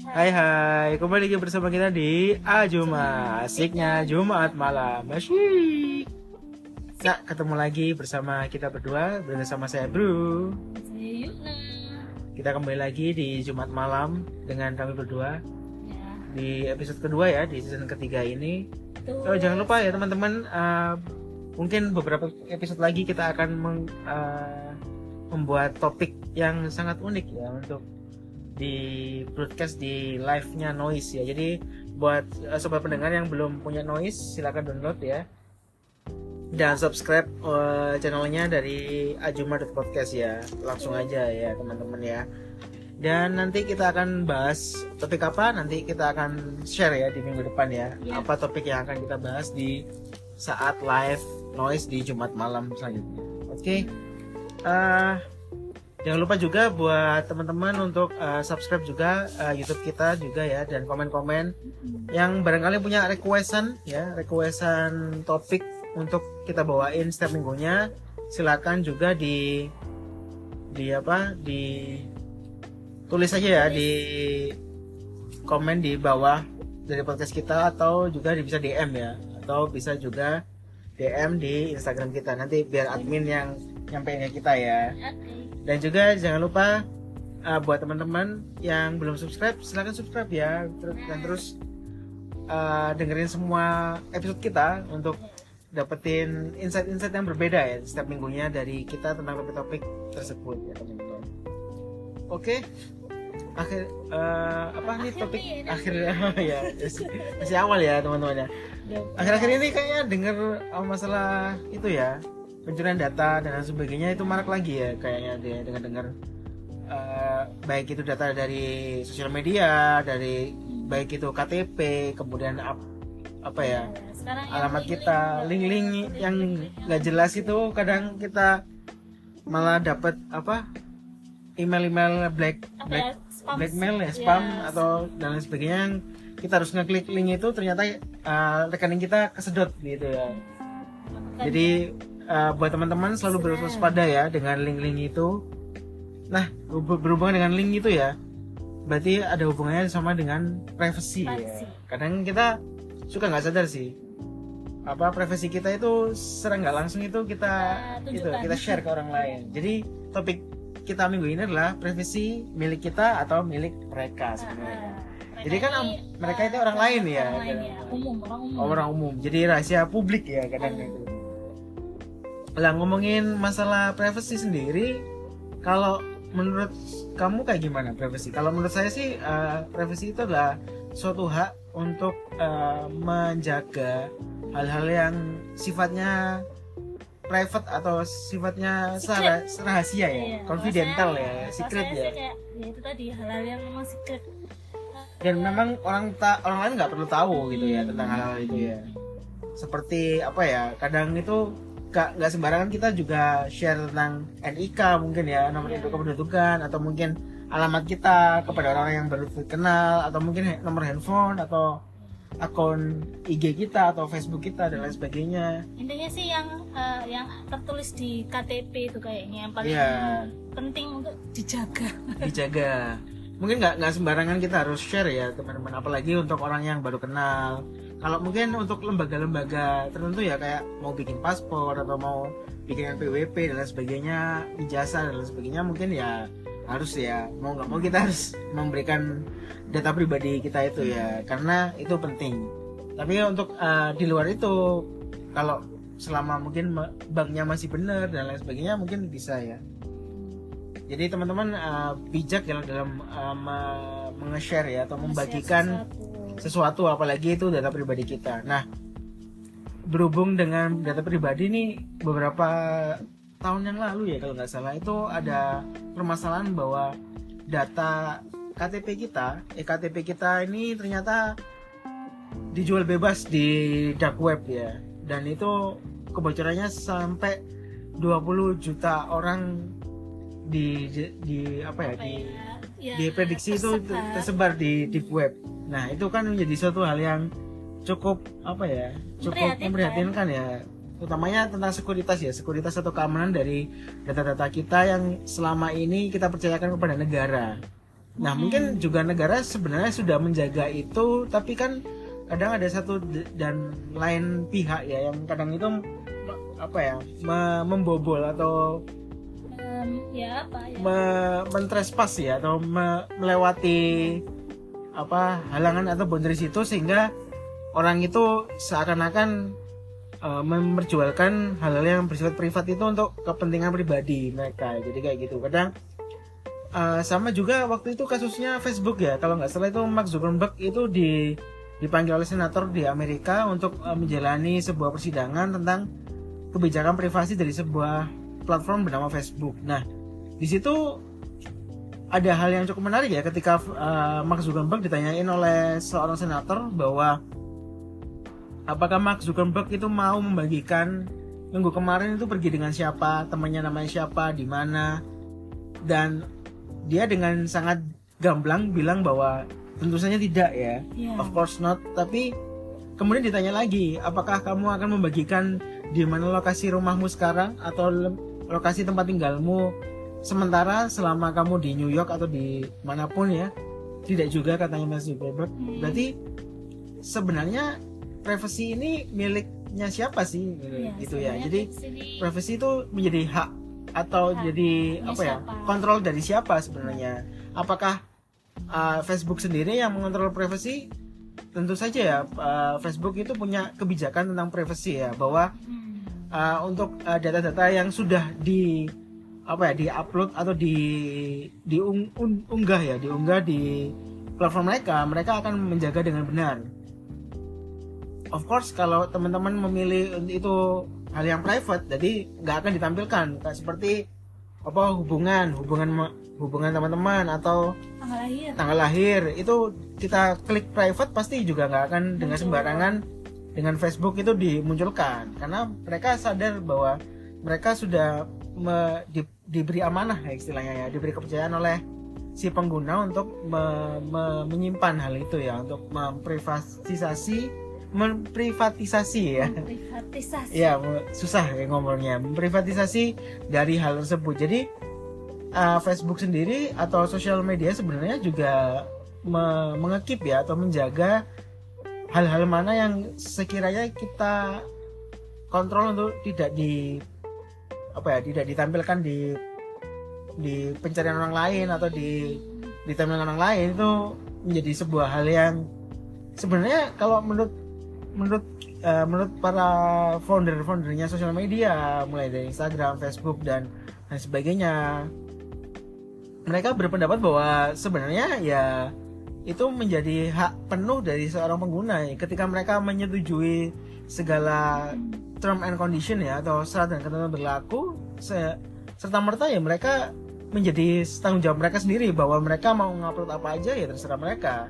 Hai, kembali lagi bersama kita di Ajuma, asiknya Jumat malam. Asyik. Nah, ketemu lagi bersama kita berdua, bersama saya Bro. Saya Yuna. Kita kembali lagi di Jumat malam dengan kami berdua Ya, di episode kedua ya, di season ketiga ini. betul. Oh, jangan lupa ya teman-teman, mungkin beberapa episode lagi kita akan membuat topik yang sangat unik ya untuk di broadcast di live-nya Noise ya. Jadi buat sobat pendengar yang belum punya Noise, silakan download ya. Dan subscribe channelnya dari ajuma.podcast ya. Langsung aja ya teman-teman ya. Dan nanti kita akan bahas topik apa, nanti kita akan share ya di minggu depan ya. Ya. Apa topik yang akan kita bahas di saat live Noise di Jumat malam selanjutnya. Oke. Jangan lupa juga buat teman-teman untuk subscribe juga YouTube kita juga ya, dan komen-komen yang barangkali punya requestan topik untuk kita bawain setiap minggunya. Silakan juga di tulis aja ya di komen di bawah dari podcast kita, atau juga bisa DM ya, atau bisa juga DM di Instagram kita, nanti biar admin yang nyampein ke kita ya. Oke. Dan juga jangan lupa buat teman-teman yang belum subscribe, silahkan subscribe ya. Dan terus dengerin semua episode kita untuk dapetin insight-insight yang berbeda ya setiap minggunya dari kita tentang topik-topik tersebut ya teman-teman. Oke. Topik akhir ya, masih awal ya teman-teman ya. Akhir-akhir ini kayaknya dengar masalah itu ya, pencurian data dan lain sebagainya itu marak lagi ya kayaknya dia dengar baik itu data dari sosial media, dari baik itu KTP, kemudian Sekarang alamat kita, link-link yang nggak jelas itu kadang kita malah dapat email blackmail ya, spam atau dan lain sebagainya, yang kita harus ngeklik link itu ternyata rekening kita kesedot gitu ya. Jadi buat teman-teman selalu berwaspada ya dengan link-link itu. Nah, berhubungan dengan link itu ya, berarti ada hubungannya sama dengan privacy ya. Kadang kita suka nggak sadar sih, privasi kita itu secara nggak langsung itu kita share ke orang lain. Jadi topik kita minggu ini adalah privasi milik kita atau milik mereka sebenarnya. Jadi kan mereka itu orang lain ya, orang umum. Jadi rahasia publik ya kadang itu. Lah, ngomongin masalah privacy sendiri, kalau menurut kamu kayak gimana privacy? Kalau menurut saya sih privacy itu adalah suatu hak untuk menjaga hal-hal yang sifatnya private atau sifatnya rahasia ya, confidential ya, secret ya. Ya itu tadi hal-hal yang memang secret. Dan memang orang lain nggak perlu tahu gitu ya tentang hal-hal itu ya. Seperti kadang itu nggak sembarangan kita juga share tentang NIK mungkin ya, nomor induk kependudukan, atau mungkin alamat kita kepada orang yang baru kenal, atau mungkin nomor handphone atau akun IG kita atau Facebook kita dan lain sebagainya. Intinya sih yang tertulis di KTP itu kayaknya yang paling penting untuk dijaga. Mungkin nggak sembarangan kita harus share ya teman-teman, apalagi untuk orang yang baru kenal. Kalau mungkin untuk lembaga-lembaga tertentu ya, kayak mau bikin paspor atau mau bikin NPWP dan lain sebagainya, ijazah dan lain sebagainya, mungkin ya harus ya, mau nggak mau kita harus memberikan data pribadi kita itu ya, karena itu penting. Tapi untuk di luar itu, kalau selama mungkin banknya masih benar dan lain sebagainya, mungkin bisa ya. Jadi teman-teman bijak ya dalam menge-share ya, atau membagikan sesuatu, apalagi itu data pribadi kita. Nah, berhubung dengan data pribadi nih, beberapa tahun yang lalu ya kalau nggak salah, itu ada permasalahan bahwa data KTP kita ini ternyata dijual bebas di dark web ya, dan itu kebocorannya sampai 20 juta orang diprediksi itu tersebar di deep web. Nah, itu kan menjadi suatu hal yang cukup memprihatinkan ya, utamanya tentang sekuritas atau keamanan dari data-data kita yang selama ini kita percayakan kepada negara. Nah mungkin juga negara sebenarnya sudah menjaga itu, tapi kan kadang ada satu dan lain pihak ya yang kadang itu membobol atau mentrespass ya, atau melewati halangan atau boundaries itu, sehingga orang itu seakan-akan memperjualkan hal-hal yang bersifat privat itu untuk kepentingan pribadi mereka. Jadi kayak gitu. Kadang sama juga waktu itu kasusnya Facebook ya, kalau nggak salah itu Mark Zuckerberg itu dipanggil oleh senator di Amerika untuk menjalani sebuah persidangan tentang kebijakan privasi dari sebuah platform bernama Facebook. Nah, di situ ada hal yang cukup menarik ya, ketika Mark Zuckerberg ditanyain oleh seorang senator bahwa apakah Mark Zuckerberg itu mau membagikan minggu kemarin itu pergi dengan siapa, temannya namanya siapa, di mana, dan dia dengan sangat gamblang bilang bahwa tentu saja tidak ya, of course not. Tapi kemudian ditanya lagi, apakah kamu akan membagikan di mana lokasi rumahmu sekarang atau lokasi tempat tinggalmu sementara selama kamu di New York atau di manapun ya? Tidak juga, katanya Mas Zuckerberg. Berarti sebenarnya privasi ini miliknya siapa sih gitu ya. Jadi privasi itu menjadi hak atau jadi kontrol dari siapa sebenarnya? Apakah Facebook sendiri yang mengontrol privasi? Tentu saja ya, Facebook itu punya kebijakan tentang privasi ya, bahwa untuk data-data yang sudah di-upload atau diunggah di platform mereka akan menjaga dengan benar. Of course kalau teman-teman memilih itu hal yang private, jadi nggak akan ditampilkan, kayak seperti hubungan teman-teman atau tanggal lahir itu kita klik private, pasti juga nggak akan dengan sembarangan dengan Facebook itu dimunculkan, karena mereka sadar bahwa mereka sudah diberi amanah ya, istilahnya ya, diberi kepercayaan oleh si pengguna untuk menyimpan hal itu ya, untuk memprivatisasi ya. Ya, susah ya ngomongnya. Memprivatisasi dari hal tersebut. Jadi Facebook sendiri atau sosial media sebenarnya juga mengekip ya, atau menjaga hal-hal mana yang sekiranya kita kontrol untuk tidak ditampilkan di pencarian orang lain atau di timeline orang lain. Itu menjadi sebuah hal yang sebenarnya kalau menurut para foundernya sosial media, mulai dari Instagram, Facebook dan sebagainya, mereka berpendapat bahwa sebenarnya ya itu menjadi hak penuh dari seorang pengguna ya, ketika mereka menyetujui segala term and condition ya, atau syarat dan ketentuan berlaku, serta merta ya mereka menjadi tanggung jawab mereka sendiri, bahwa mereka mau ngupload apa aja ya terserah mereka.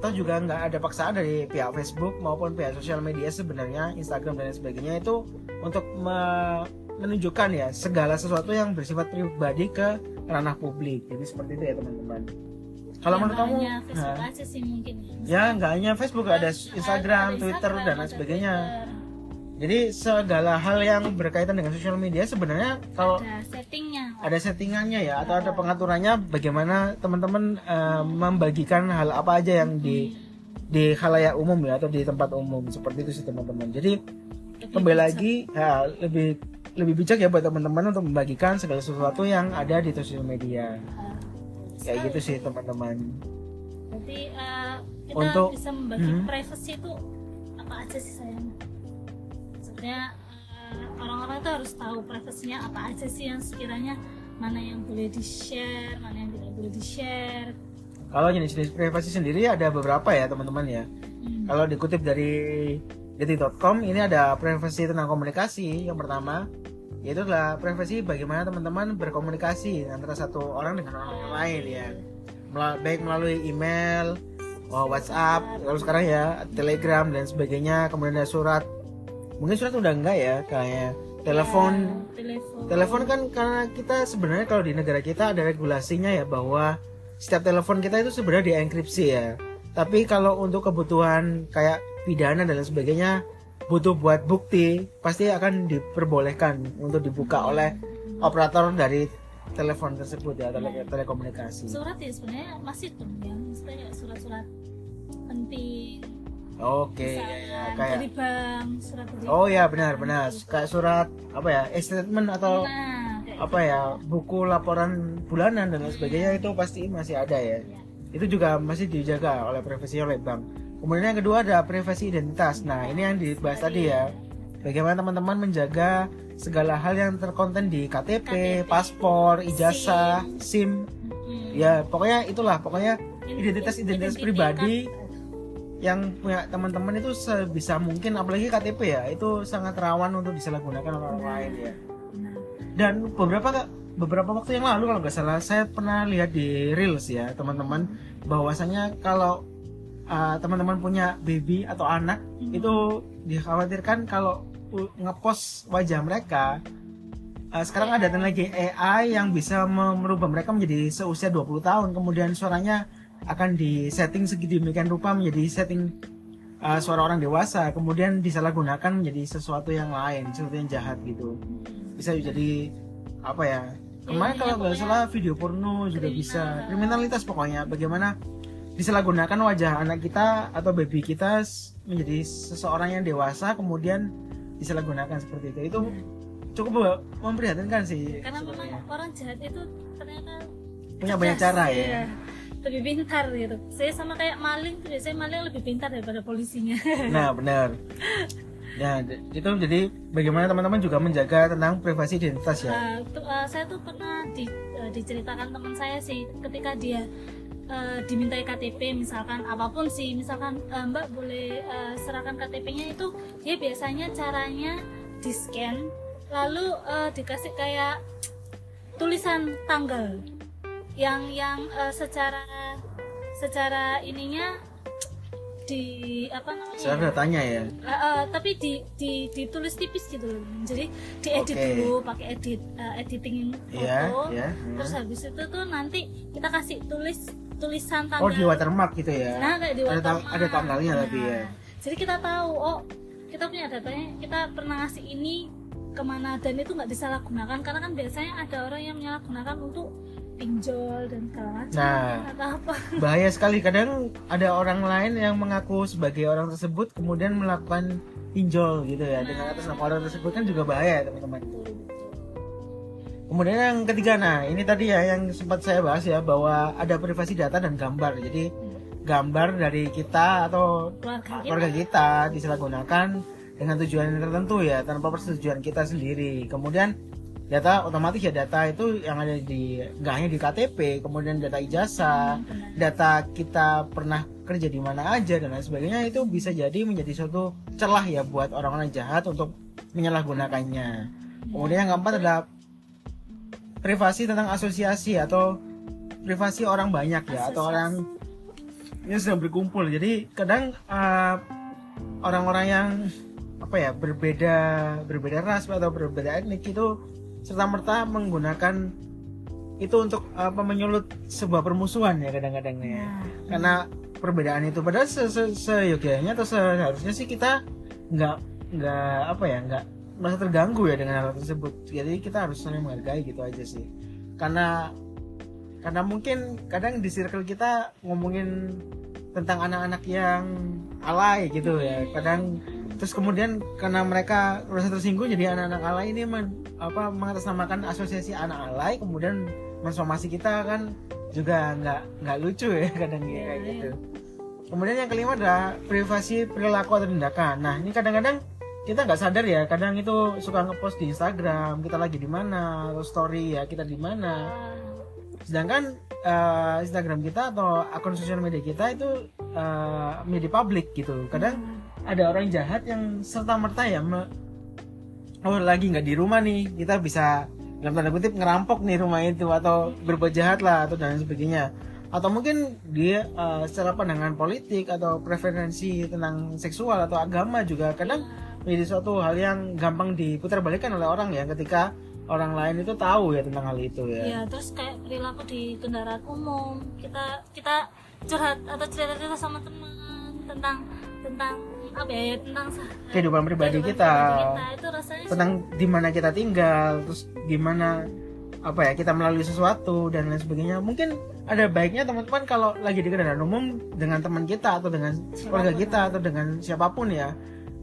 Atau juga nggak ada paksaan dari pihak Facebook maupun pihak sosial media sebenarnya, Instagram dan sebagainya, itu untuk menunjukkan ya segala sesuatu yang bersifat pribadi ke ranah publik. Jadi seperti itu ya teman-teman. Kalau menurut kamu, Facebook aja sih mungkin ya nggak hanya Facebook, ada Instagram, Twitter dan lain sebagainya. Jadi segala hal yang berkaitan dengan sosial media sebenarnya kalau ada settingannya ya, atau ada pengaturannya bagaimana teman-teman membagikan hal apa aja yang di khalayak umum ya, atau di tempat umum, seperti itu sih teman-teman. Jadi kembali lagi ya, lebih bijak ya buat teman-teman untuk membagikan segala sesuatu yang ada di sosial media. Kayak gitu sih teman-teman. Jadi kita bisa membagi privasi itu apa aja sih sayang? Orang-orang itu harus tahu privasinya apa aja sih, yang sekiranya mana yang boleh di-share, mana yang tidak boleh di-share. Kalau jenis-jenis privasi sendiri ada beberapa ya teman-teman ya. Kalau dikutip dari detik.com, ini ada privasi tentang komunikasi. Yang pertama yaitu adalah privasi bagaimana teman-teman berkomunikasi antara satu orang dengan orang yang lain ya, baik melalui email, WhatsApp, lalu sekarang ya Telegram dan sebagainya. Kemudian ada surat, mungkin surat udah enggak ya, kayak telepon. Telepon kan karena kita sebenarnya kalau di negara kita ada regulasinya ya, bahwa setiap telepon kita itu sebenarnya dienkripsi ya. Tapi kalau untuk kebutuhan kayak pidana dan lain sebagainya, butuh buat bukti, pasti akan diperbolehkan untuk dibuka oleh operator dari telepon tersebut ya, telekomunikasi. Surat ya sebenarnya masih tuh yang misalnya surat-surat penting. Oke, Misalkan kayak dari bank, surat dari oh ya benar kayak surat apa ya, statement atau kayak apa ya, buku laporan bulanan dan lain sebagainya, itu pasti masih ada ya. ya. Itu juga masih dijaga oleh privasi oleh bank. Kemudian yang kedua ada privasi identitas. Nah ini yang dibahas tadi ya, bagaimana teman-teman menjaga segala hal yang terkonten di KTP, paspor, ijazah, SIM. Ya pokoknya itulah, pokoknya identitas pribadi yang punya teman-teman itu sebisa mungkin, apalagi KTP ya, itu sangat rawan untuk disalahgunakan oleh orang lain ya. Dan beberapa waktu yang lalu kalau nggak salah saya pernah lihat di Reels ya teman-teman, bahwasanya kalau teman-teman punya baby atau anak, itu dikhawatirkan kalau ngepost wajah mereka, sekarang ada teknologi AI yang bisa merubah mereka menjadi seusia 20 tahun, kemudian suaranya akan disetting sedemikian rupa menjadi setting suara orang dewasa, kemudian disalahgunakan menjadi sesuatu yang lain, sesuatu yang jahat gitu. Bisa jadi apa ya, kemarin kalau nggak salah video porno juga bisa, kriminalitas pokoknya, bagaimana disalahgunakan wajah anak kita atau baby kita menjadi seseorang yang dewasa, kemudian disalahgunakan seperti itu cukup memprihatinkan sih. Karena memang orang jahat itu ternyata punya banyak cara ya. Lebih pintar gitu. Saya sama kayak maling, biasanya maling lebih pintar daripada polisinya. Nah benar. Ya itu, jadi bagaimana teman-teman juga menjaga tentang privasi identitas ya. Saya tuh pernah diceritakan teman saya sih, ketika dia dimintai KTP misalkan apapun sih, misalkan Mbak boleh serahkan KTP-nya, itu dia biasanya caranya di scan lalu dikasih kayak tulisan tanggal yang secara ininya di apa namanya? Secara datanya ya. Tapi ditulis tipis gitu loh. Jadi diedit dulu pakai editing foto. Terus habis itu tuh nanti kita kasih tulisan tanggal. Oh, di watermark gitu ya. Nah, kayak di watermark. Ada tanggalnya tapi ya. Jadi kita tahu, oh kita punya datanya, kita pernah ngasih ini kemana, dan itu nggak disalahgunakan, karena kan biasanya ada orang yang menyalahgunakan untuk pinjol dan segala macam. Atau apa. Bahaya sekali, kadang ada orang lain yang mengaku sebagai orang tersebut kemudian melakukan pinjol gitu ya, dengan atas nama orang tersebut, kan juga bahaya teman-teman. Kemudian yang ketiga, nah ini tadi ya yang sempat saya bahas ya, bahwa ada privasi data dan gambar. Jadi gambar dari kita atau keluarga kita disalahgunakan dengan tujuan tertentu ya, tanpa persetujuan kita sendiri. Kemudian data otomatis ya, data itu yang ada di, nggak hanya di KTP, kemudian data ijazah, data kita pernah kerja di mana aja dan lain sebagainya, itu bisa jadi menjadi suatu celah ya buat orang-orang jahat untuk menyalahgunakannya. Kemudian yang keempat adalah privasi tentang asosiasi atau privasi orang banyak ya, atau orang yang sedang berkumpul. Jadi kadang orang-orang yang apa ya, berbeda ras atau berbeda etnik itu serta-merta menggunakan itu untuk menyulut sebuah permusuhan ya kadang-kadang ya. Karena perbedaan itu, padahal seyogyanya atau seharusnya sih kita nggak merasa terganggu ya dengan hal tersebut. Jadi kita harus saling menghargai gitu aja sih. Karena mungkin kadang di circle kita ngomongin tentang anak-anak yang alay gitu ya. Kadang terus kemudian karena mereka merasa tersinggung, jadi anak-anak alay ini mengatasnamakan asosiasi anak alay, kemudian mensomasi kita, kan juga nggak lucu ya kadang kayak gitu. Kemudian yang kelima adalah privasi perilaku atau tindakan. Nah ini kadang-kadang kita nggak sadar ya, kadang itu suka ngepost di Instagram kita lagi di mana, atau story ya kita di mana, sedangkan Instagram kita atau akun sosial media kita itu menjadi publik gitu. Kadang ada orang jahat yang serta-merta ya lagi nggak di rumah nih, kita bisa dalam tanda kutip ngerampok nih rumah itu, atau berbuat jahat lah atau dan sebagainya. Atau mungkin dia secara pandangan politik atau preferensi tentang seksual atau agama juga kadang menjadi suatu hal yang gampang diputarbalikkan oleh orang ya, ketika orang lain itu tahu ya tentang hal itu ya. Ya, terus kayak perilaku di kendaraan umum, kita curhat atau cerita-cerita sama teman tentang apa ya, tentang kehidupan pribadi kita, itu rasanya tentang di mana kita tinggal, terus gimana apa ya, kita melalui sesuatu dan lain sebagainya. Mungkin ada baiknya teman-teman kalau lagi di kendaraan umum dengan teman kita atau dengan keluarga kita atau dengan siapapun ya,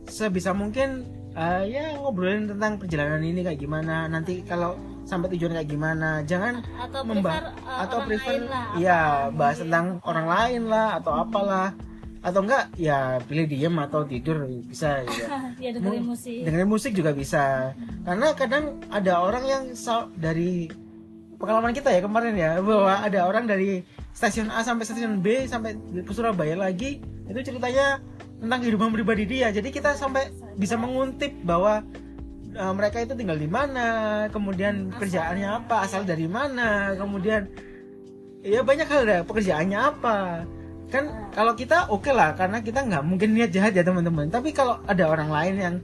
sebisa mungkin ya ngobrolin tentang perjalanan ini kayak gimana, nanti kalau sampai tujuan kayak gimana, jangan prefer ya bahas tentang orang lain lah atau apalah, atau enggak ya pilih diem atau tidur bisa ya. Ya dengerin musik juga bisa, karena kadang ada orang yang dari pengalaman kita ya kemarin ya, bahwa ada orang dari stasiun A sampai stasiun B sampai ke Surabaya lagi, itu ceritanya tentang kehidupan pribadi dia. Jadi kita sampai bisa menguntip bahwa mereka itu tinggal di mana, kemudian pekerjaannya apa, asal dari mana, kemudian ya banyak hal deh, pekerjaannya apa. Kan kalau kita oke lah, karena kita nggak mungkin niat jahat ya teman-teman. Tapi kalau ada orang lain yang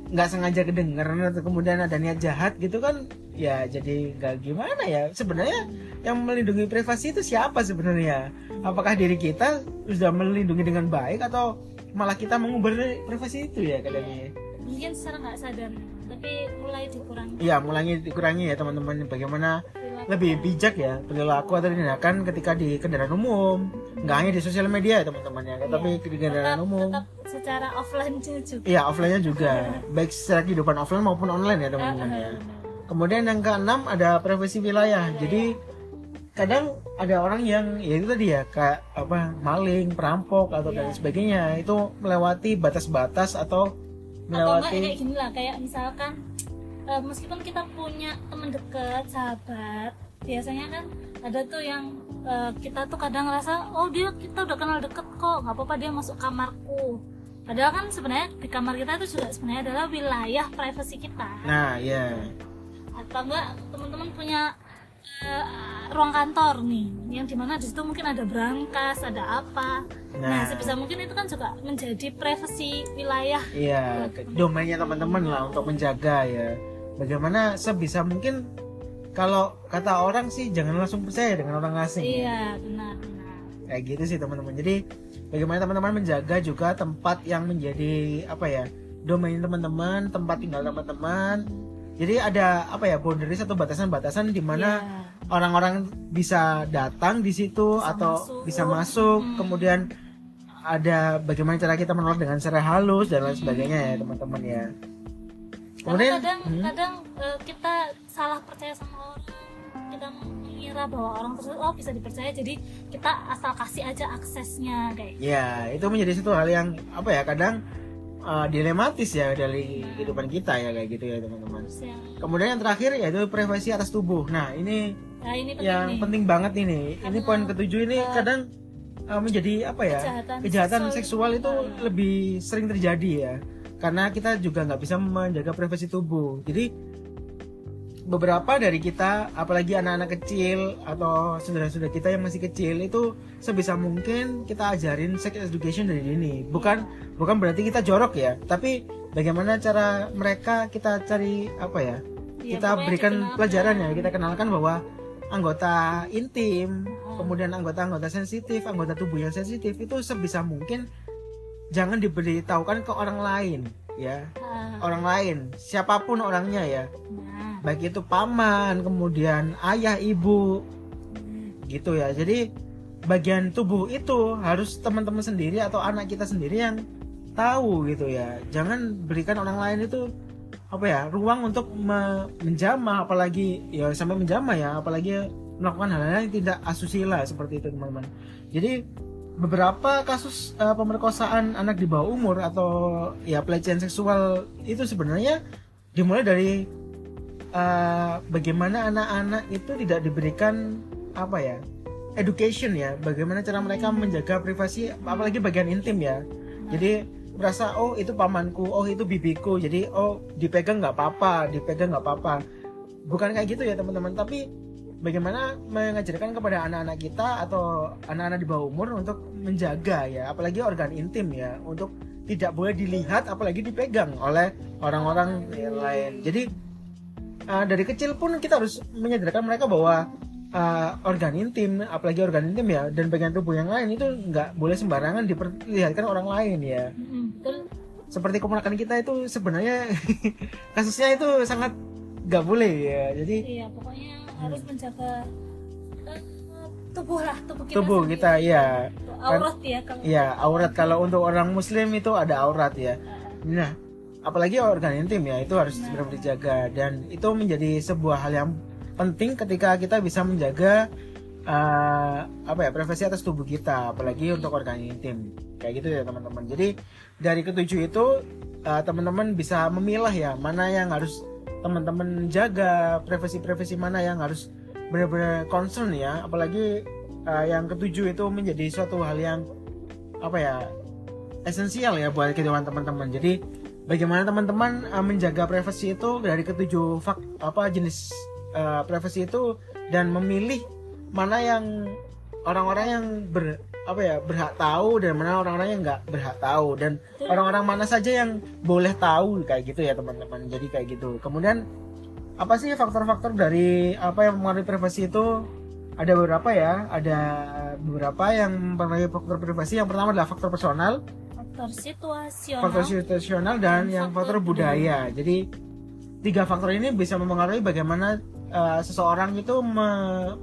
nggak sengaja kedengeran atau kemudian ada niat jahat gitu kan, ya jadi nggak gimana ya. Sebenarnya yang melindungi privasi itu siapa sebenarnya? Apakah diri kita sudah melindungi dengan baik atau malah kita mengubah privasi itu ya kadangnya? Mungkin secara nggak sadar, tapi mulai dikurangi. Iya, mulai dikurangi ya teman-teman. Bagaimana lebih bijak ya perilaku atau tindakan ketika di kendaraan umum, nggak hanya di sosial media ya teman-teman ya, tapi di kendaraan umum. Tetap secara offline juga. Iya, offline-nya juga, baik secara kehidupan offline maupun online ya teman-teman ya. Kemudian yang keenam ada privasi wilayah. Jadi kadang ada orang yang ya itu tadi ya, kayak apa, maling, perampok atau dan sebagainya, itu melewati batas-batas atau melewati, atau enggak kayak gini lah, kayak misalkan meskipun kita punya teman dekat, sahabat, biasanya kan ada tuh yang kita tuh kadang ngerasa kita udah kenal deket kok, nggak apa-apa dia masuk kamarku, padahal kan sebenarnya di kamar kita itu juga sebenarnya adalah wilayah privasi kita. Nah ya, atau enggak teman-teman punya ruang kantor nih, yang dimana di situ mungkin ada brankas, ada apa. Nah, sebisa mungkin itu kan juga menjadi privasi wilayah. Iya, domainnya teman-teman lah untuk menjaga ya. Bagaimana sebisa mungkin, kalau kata orang sih jangan langsung percaya dengan orang asing. Iya, benar. Kayak gitu sih teman-teman. Jadi bagaimana teman-teman menjaga juga tempat yang menjadi apa ya, domain teman-teman, tempat tinggal teman-teman. Jadi ada apa ya, boundaries atau batasan-batasan di mana orang-orang bisa datang di situ atau bisa masuk. Kemudian ada bagaimana cara kita menolak dengan cara halus dan lain sebagainya ya teman-teman ya. Kemudian kadang kita salah percaya sama orang, kita mengira bahwa orang tersebut bisa dipercaya, jadi kita asal kasih aja aksesnya kayak. Ya, itu menjadi satu hal yang apa ya, kadang dilematis ya dari kehidupan kita ya, kayak gitu ya teman-teman. Kemudian yang terakhir yaitu privasi atas tubuh. Nah ini yang penting banget ini. Karena ini poin ketujuh ini kadang menjadi apa ya, kejahatan seksual itu lebih sering terjadi ya, karena kita juga nggak bisa menjaga privasi tubuh. Jadi beberapa dari kita, apalagi anak-anak kecil atau saudara-saudara kita yang masih kecil, itu sebisa mungkin kita ajarin sex education dari dini. Bukan berarti kita jorok ya, tapi bagaimana cara mereka kita cari apa ya, kita berikan pelajaran ya, kita kenalkan bahwa anggota intim, kemudian anggota-anggota sensitif, anggota tubuh yang sensitif itu sebisa mungkin jangan diberitahukan ke orang lain ya, orang lain, siapapun orangnya ya, baik itu paman, kemudian ayah, ibu, gitu ya. Jadi bagian tubuh itu harus teman-teman sendiri atau anak kita sendiri yang tahu gitu ya. Jangan berikan orang lain itu apa ya, ruang untuk menjamah, apalagi ya sampai menjamah ya, apalagi melakukan hal-hal yang tidak asusila seperti itu teman-teman. Jadi beberapa kasus pemerkosaan anak di bawah umur atau ya pelecehan seksual itu sebenarnya dimulai dari bagaimana anak-anak itu tidak diberikan apa ya, education ya, bagaimana cara mereka menjaga privasi, apalagi bagian intim ya. Jadi merasa itu pamanku, itu bibiku, jadi dipegang nggak apa-apa. Bukan kayak gitu ya teman-teman, tapi bagaimana mengajarkan kepada anak-anak kita atau anak-anak di bawah umur untuk menjaga ya, apalagi organ intim ya, untuk tidak boleh dilihat apalagi dipegang oleh orang-orang lain. Jadi dari kecil pun kita harus menyadarkan mereka bahwa organ intim, apalagi organ intim ya, dan bagian tubuh yang lain itu nggak boleh sembarangan diperlihatkan orang lain ya. Seperti keponakan kita itu sebenarnya kasusnya itu sangat nggak boleh ya. Jadi pokoknya harus menjaga tubuh kita ya. Aurat ya kalau. Iya, aurat kalau untuk orang muslim itu ada aurat ya. Nah, apalagi organ intim ya, itu harus benar-benar dijaga, dan itu menjadi sebuah hal yang penting ketika kita bisa menjaga privasi atas tubuh kita, apalagi untuk organ intim. Kayak gitu ya teman-teman. Jadi dari ketujuh itu teman-teman bisa memilah ya, mana yang harus teman-teman jaga, privasi mana yang harus benar-benar concern ya, apalagi yang ketujuh itu menjadi suatu hal yang esensial ya buat kehidupan teman-teman. Jadi bagaimana teman-teman menjaga privasi itu dari ketujuh jenis privasi itu, dan memilih mana yang orang-orang yang berhak tahu dan mana orang-orang yang nggak berhak tahu, dan orang-orang mana saja yang boleh tahu, kayak gitu ya teman-teman. Jadi kayak gitu. Kemudian apa sih faktor-faktor dari yang mempengaruhi privasi itu? Ada beberapa ya, ada beberapa yang mempengaruhi faktor privasi. Yang pertama adalah faktor personal, faktor situasional, dan yang faktor budaya. Jadi 3 faktor ini bisa mempengaruhi bagaimana seseorang itu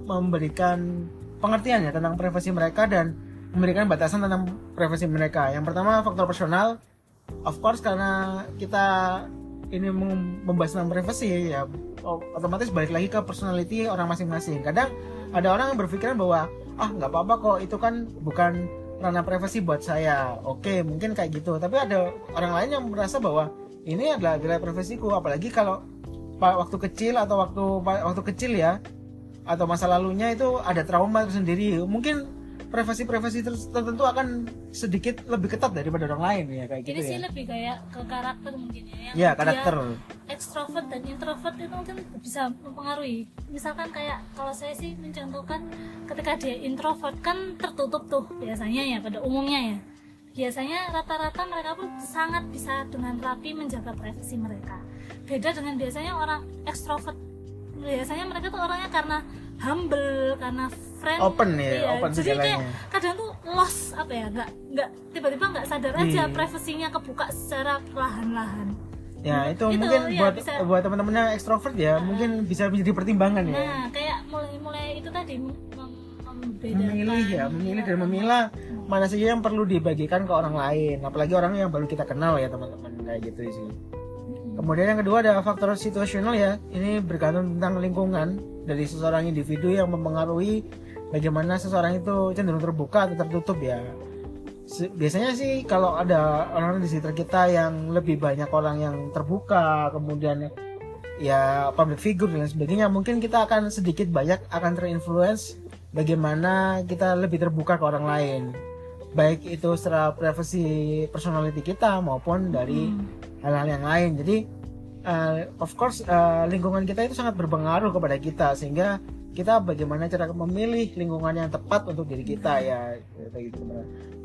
memberikan pengertian ya tentang privasi mereka dan memberikan batasan tentang privasi mereka. Yang pertama faktor personal, of course karena kita ini membahas tentang privasi ya, otomatis balik lagi ke personality orang masing-masing. Kadang ada orang yang berpikiran bahwa nggak apa-apa kok, itu kan bukan ranah privasi buat saya. Oke, mungkin kayak gitu. Tapi ada orang lain yang merasa bahwa ini adalah wilayah privasiku, apalagi kalau waktu kecil atau waktu kecil ya, atau masa lalunya itu ada trauma tersendiri. Mungkin privasi tertentu akan sedikit lebih ketat daripada orang lain ya, kayak gitu ya. Ini sih lebih kayak ke karakter mungkin ya. Ya, karakter. Extrovert dan introvert itu mungkin bisa mempengaruhi. Misalkan kayak kalau saya sih mencontohkan, ketika dia introvert kan tertutup tuh biasanya ya, pada umumnya ya. Biasanya rata-rata mereka pun sangat bisa dengan rapi menjaga privasi mereka. Beda dengan biasanya orang extrovert. Biasanya mereka tuh orangnya karena humble, karena friend, open ya, open jadi segalanya. kayak kadang tuh lost nggak tiba-tiba nggak sadar aja privasinya kebuka secara perlahan-lahan. Ya itu mungkin ya, buat teman-teman yang ekstrovert ya, mungkin bisa menjadi pertimbangan ya. Nah kayak mulai itu tadi memilih dan memilah mana saja yang perlu dibagikan ke orang lain, apalagi orang yang baru kita kenal ya teman-teman, kayak gitu sih. Kemudian yang kedua ada faktor situasional ya. Ini bergantung tentang lingkungan dari seseorang individu yang mempengaruhi bagaimana seseorang itu cenderung terbuka atau tertutup ya. Biasanya sih kalau ada orang di sekitar kita yang lebih banyak orang yang terbuka, kemudian ya public figure dan sebagainya, mungkin kita akan sedikit banyak akan terinfluence bagaimana kita lebih terbuka ke orang lain. Baik itu secara privacy personality kita maupun dari hal-hal yang lain. Jadi of course lingkungan kita itu sangat berpengaruh kepada kita, sehingga kita bagaimana cara memilih lingkungan yang tepat untuk diri kita ya, gitu.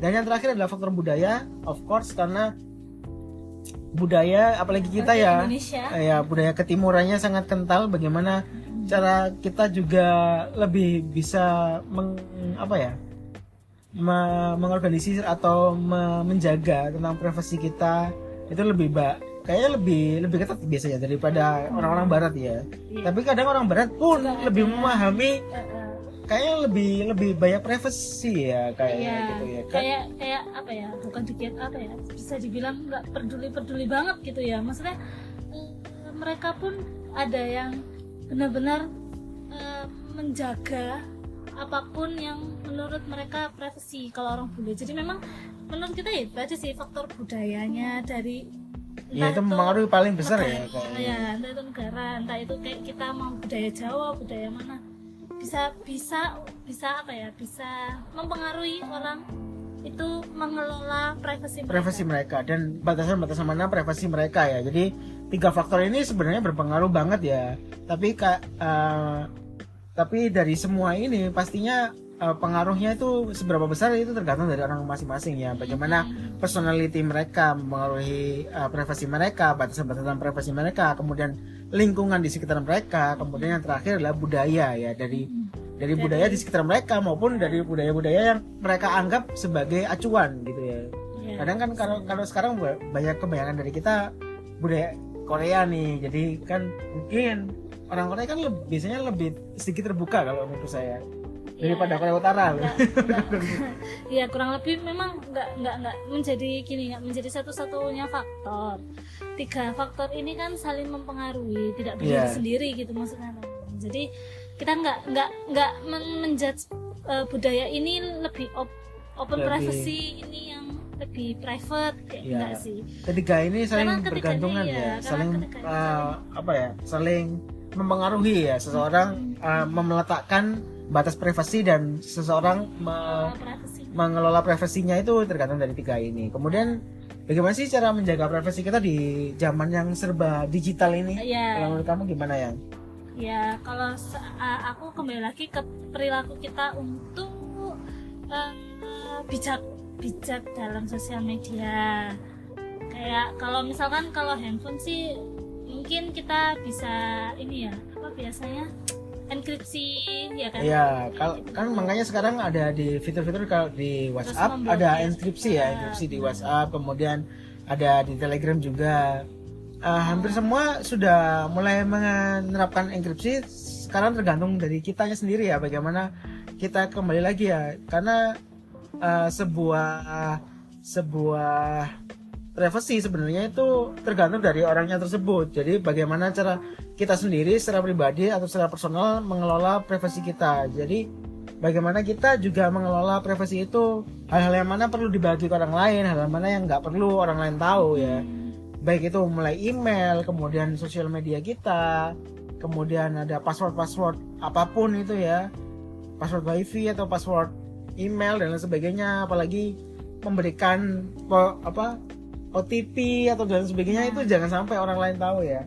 Dan yang terakhir adalah faktor budaya, of course karena budaya apalagi kita ya budaya ketimurannya sangat kental. Bagaimana cara kita juga lebih bisa mengorganisir atau menjaga tentang privasi kita itu kayaknya lebih ketat biasanya daripada orang-orang barat ya. Tapi kadang orang barat pun lebih memahami, kayaknya lebih banyak privasi ya kayaknya gitu ya. Kayak bukan dikit bisa dibilang nggak peduli banget gitu ya. Maksudnya mereka pun ada yang benar-benar menjaga apapun yang menurut mereka privasi kalau orang bule. Jadi memang menurut kita ya itu aja sih faktor budayanya dari ya, itu mempengaruhi paling besar negara, ya entah itu negara, entah itu kayak kita mau budaya Jawa, budaya mana, bisa mempengaruhi orang itu mengelola privasi mereka dan batasan mana privasi mereka ya. Jadi 3 faktor ini sebenarnya berpengaruh banget ya. Tapi dari semua ini pastinya pengaruhnya itu seberapa besar itu tergantung dari orang masing-masing ya. Bagaimana personality mereka mempengaruhi privasi mereka, batasan-batasan privasi mereka, kemudian lingkungan di sekitar mereka, kemudian yang terakhir adalah budaya ya, dari budaya di sekitar mereka maupun dari budaya-budaya yang mereka anggap sebagai acuan gitu ya. Kadang kan kalau sekarang banyak kebanyakan dari kita budaya Korea nih, jadi kan mungkin orang Korea kan biasanya lebih sedikit terbuka kalau menurut saya daripada Korea Utara. Ya kurang lebih memang nggak menjadi gini, nggak menjadi satu-satunya faktor. 3 faktor ini kan saling mempengaruhi, tidak berdiri sendiri gitu maksudnya. Jadi kita nggak menjudge budaya ini lebih open privacy, ini yang lebih private kayak enggak sih. Ketiga ini saling bergantungan ya, saling saling mempengaruhi ya. Seseorang meletakkan batas privasi dan seseorang mengelola privasinya itu tergantung dari 3 ini. Kemudian bagaimana sih cara menjaga privasi kita di zaman yang serba digital ini? Kalau menurut kamu gimana ya? Ya kalau aku kembali lagi ke perilaku kita untuk bijak dalam sosial media. Kayak kalau misalkan kalau handphone sih mungkin kita bisa ini ya, apa biasanya enkripsi ya kan? Iya, kan makanya sekarang ada di fitur-fitur kalau di WhatsApp ada enkripsi ya, enkripsi di WhatsApp, kemudian ada di Telegram juga. Hampir semua sudah mulai menerapkan enkripsi. Sekarang tergantung dari kitanya sendiri ya, bagaimana kita kembali lagi ya, karena sebuah privasi sebenarnya itu tergantung dari orangnya tersebut. Jadi bagaimana cara kita sendiri secara pribadi atau secara personal mengelola privasi kita. Jadi bagaimana kita juga mengelola privasi itu, hal-hal yang mana perlu dibagi ke orang lain, hal-hal mana yang nggak perlu orang lain tahu ya. Baik itu mulai email, kemudian sosial media kita, kemudian ada password apapun itu ya, password wifi atau password email dan lain sebagainya, apalagi memberikan OTP atau dan sebagainya itu jangan sampai orang lain tahu ya.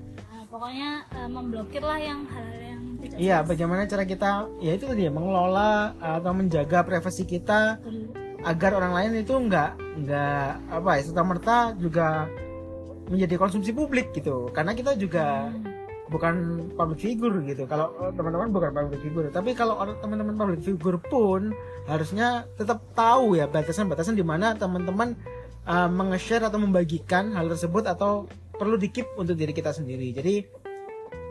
Pokoknya memblokir lah yang hal yang tidak. Iya, bagaimana cara kita ya itu tadi mengelola atau menjaga privasi kita agar orang lain itu nggak serta-merta juga menjadi konsumsi publik gitu. Karena kita juga bukan public figure gitu. Kalau teman-teman bukan public figure, tapi kalau teman-teman public figure pun harusnya tetap tahu ya batasan-batasan di mana teman-teman menge-share atau membagikan hal tersebut atau perlu di-keep untuk diri kita sendiri. Jadi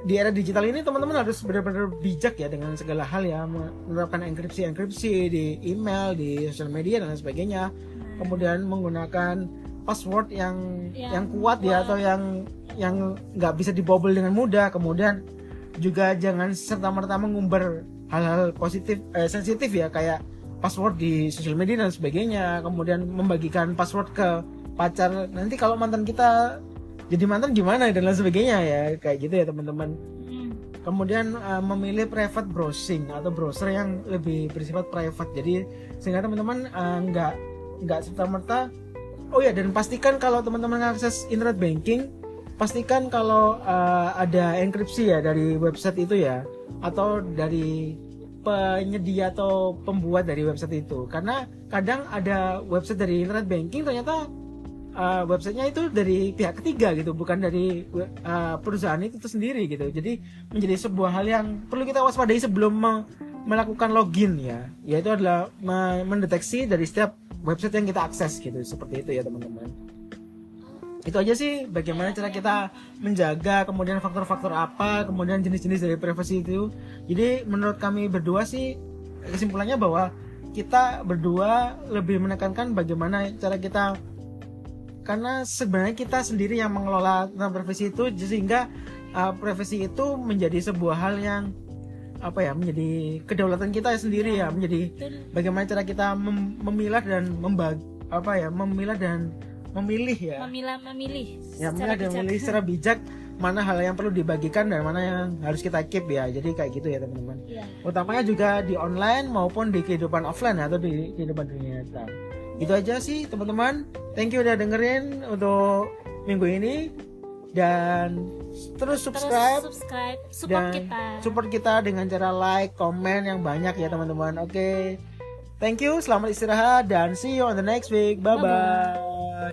di era digital ini teman-teman harus benar-benar bijak ya dengan segala hal ya, menerapkan enkripsi di email, di sosial media dan lain sebagainya. Kemudian menggunakan password yang kuat ya, atau yang nggak bisa dibobol dengan mudah. Kemudian juga jangan serta-merta mengumbar hal-hal sensitif ya, kayak password di sosial media dan sebagainya. Kemudian membagikan password ke pacar, nanti kalau mantan kita jadi mantan gimana dan lain sebagainya ya, kayak gitu ya teman-teman. Kemudian memilih private browsing atau browser yang lebih bersifat private, jadi sehingga teman-teman nggak serta-merta. Oh ya, dan pastikan kalau teman-teman akses internet banking, pastikan kalau ada enkripsi ya dari website itu ya, atau dari penyedia atau pembuat dari website itu. Karena kadang ada website dari internet banking ternyata websitenya itu dari pihak ketiga gitu, bukan dari perusahaan itu sendiri gitu. Jadi menjadi sebuah hal yang perlu kita waspadai sebelum melakukan login ya, yaitu adalah mendeteksi dari setiap website yang kita akses gitu, seperti itu ya teman-teman. Itu aja sih bagaimana cara kita menjaga, kemudian faktor-faktor apa, kemudian jenis-jenis dari privasi itu. Jadi menurut kami berdua sih kesimpulannya bahwa kita berdua lebih menekankan bagaimana cara kita, karena sebenarnya kita sendiri yang mengelola tentang privasi itu, sehingga privasi itu menjadi sebuah hal yang menjadi kedaulatan kita sendiri ya, menjadi bagaimana cara kita memilah dan memilah dan memilih ya. Memilih secara bijak mana hal yang perlu dibagikan dan mana yang harus kita keep ya. Jadi kayak gitu ya teman-teman. Ya. Utamanya juga di online maupun di kehidupan offline atau di kehidupan dunia nyata. Itu aja sih teman-teman. Thank you udah dengerin untuk minggu ini. Dan terus subscribe support kita dengan cara like, komen yang banyak ya teman-teman. Oke. Thank you, selamat istirahat dan see you on the next week. Bye bye.